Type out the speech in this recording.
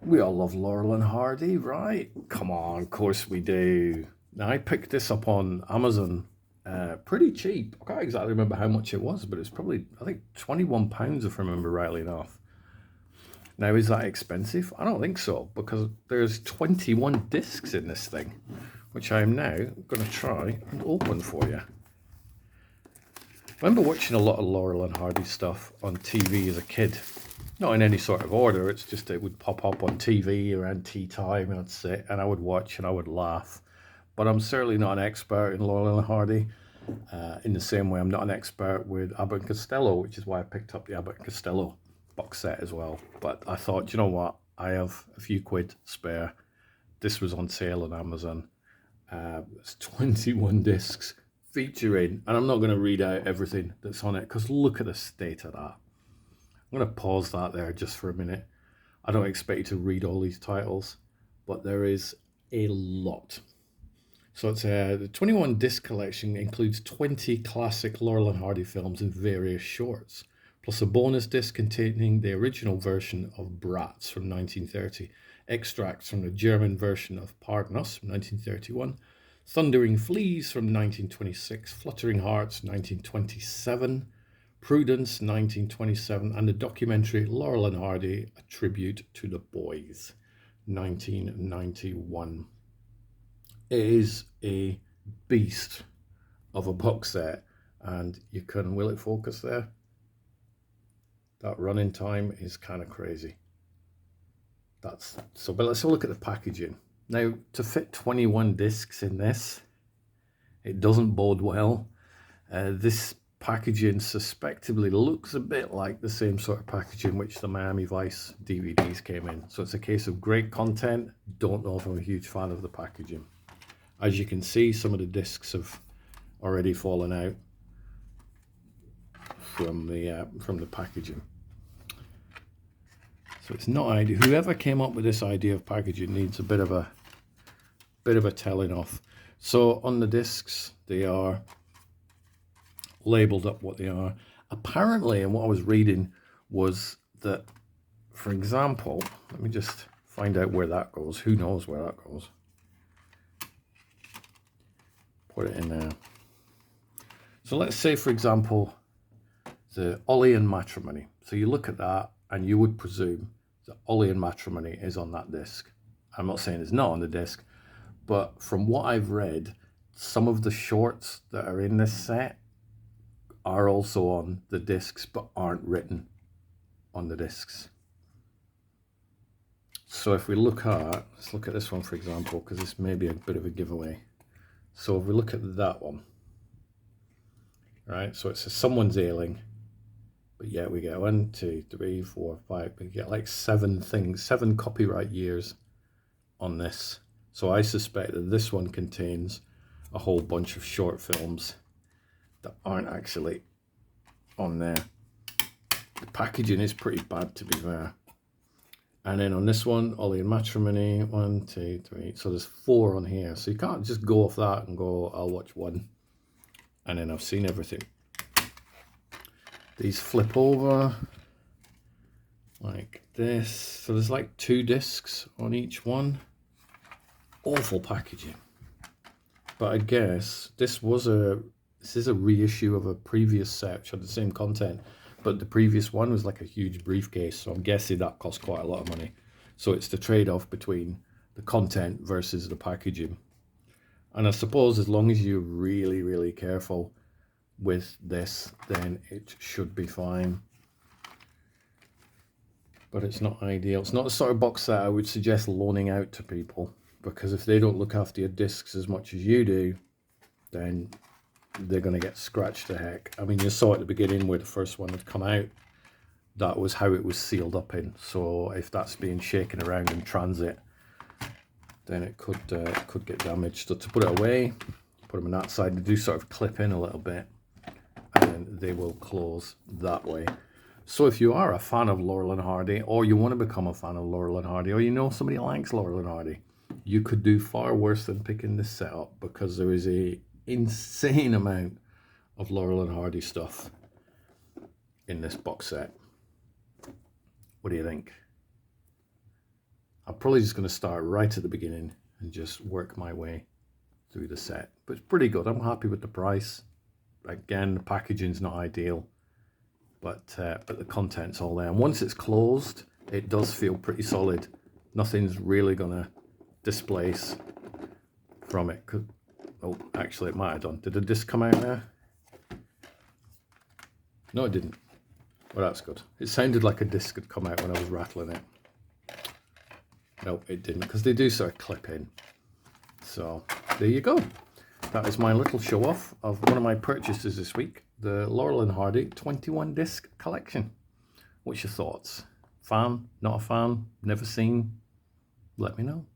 We all love Laurel and Hardy, right? Come on, of course we do. Now, I picked this up on Amazon pretty cheap. I can't exactly remember how much it was, but it's probably, I think, £21 if I remember rightly enough. Now, is that expensive? I don't think so, because there's 21 discs in this thing, which I am now going to try and open for you. I remember watching a lot of Laurel and Hardy stuff on TV as a kid. Not in any sort of order, it's just it would pop up on TV around tea time and I'd sit and I would watch and I would laugh. But I'm certainly not an expert in Laurel and Hardy, in the same way I'm not an expert with Abbott and Costello, which is why I picked up the Abbott and Costello box set as well. But I thought, you know what, I have a few quid spare. This was on sale on Amazon. It's 21 discs featuring, and I'm not going to read out everything that's on it because look at the state of that. I'm going to pause that there just for a minute. I don't expect you to read all these titles, but there is a lot. So it's the 21 disc collection includes 20 classic Laurel and Hardy films and various shorts, plus a bonus disc containing the original version of Bratz from 1930, extracts from the German version of Pardon Us from 1931, Thundering Fleas from 1926, Fluttering Hearts 1927, Prudence 1927, and the documentary Laurel and Hardy, A Tribute to the Boys 1991. It is a beast of a box set, and you can, will it focus there? That running time is kind of crazy. That's so, but let's have a look at the packaging. Now, to fit 21 discs in this, it doesn't bode well. This packaging suspectably looks a bit like the same sort of packaging which the Miami Vice DVDs came in. So it's a case of great content. Don't know if I'm a huge fan of the packaging. As you can see, some of the discs have already fallen out from the packaging. So it's not ideal. Whoever came up with this idea of packaging needs a bit of a telling off. So on the discs, they are labeled up what they are. Apparently, and what I was reading was that, for example, let me just find out where that goes. Who knows where that goes? Put it in there. So let's say, for example, the Ollie and Matrimony. So you look at that and you would presume that Ollie and Matrimony is on that disc. I'm not saying it's not on the disc, but from what I've read, some of the shorts that are in this set are also on the discs but aren't written on the discs. So if we look at, let's look at this one for example, because this may be a bit of a giveaway. So if we look at that one, right, so it says someone's ailing, but yeah, we get 1, 2, 3, 4, 5, we get like 7 things, 7 copyright years on this. So I suspect that this one contains a whole bunch of short films that aren't actually on there. The packaging is pretty bad, to be fair. And then on this one, Ollie and Matrimony, 1, 2, 3. So there's 4 on here. So you can't just go off that and go, I'll watch one. And then I've seen everything. These flip over like this. So there's like 2 discs on each one. Awful packaging. But I guess this is a reissue of a previous set which had the same content, but the previous one was like a huge briefcase, so I'm guessing that cost quite a lot of money. So it's the trade-off between the content versus the packaging. And I suppose as long as you're really, really careful with this, then it should be fine. But it's not ideal. It's not the sort of box set I would suggest loaning out to people, because if they don't look after your discs as much as you do, then they're going to get scratched to heck. I mean, you saw at the beginning where the first one had come out, that was how it was sealed up in. So if that's being shaken around in transit, then it could get damaged. So to put it away, put them on that side, they do sort of clip in a little bit, and then they will close that way. So if you are a fan of Laurel and Hardy, or you want to become a fan of Laurel and Hardy, or you know somebody likes Laurel and Hardy, you could do far worse than picking this set up, because there is a insane amount of Laurel and Hardy stuff in this box set. What do you think? probably just going to start right at the beginning and just work my way through the set. But it's pretty good. I'm happy with the price. Again, the packaging's not ideal, but the content's all there. And once it's closed, it does feel pretty solid. Nothing's really going to displace from it. Oh, actually, it might have done. Did the disc come out there? No, it didn't. Well, that's good. It sounded like a disc had come out when I was rattling it. No, it didn't, because they do sort of clip in. So there you go. That is my little show off of one of my purchases this week, the Laurel Hardy 21 disc collection. What's your thoughts? Fan? Not a fan? Never seen? Let me know.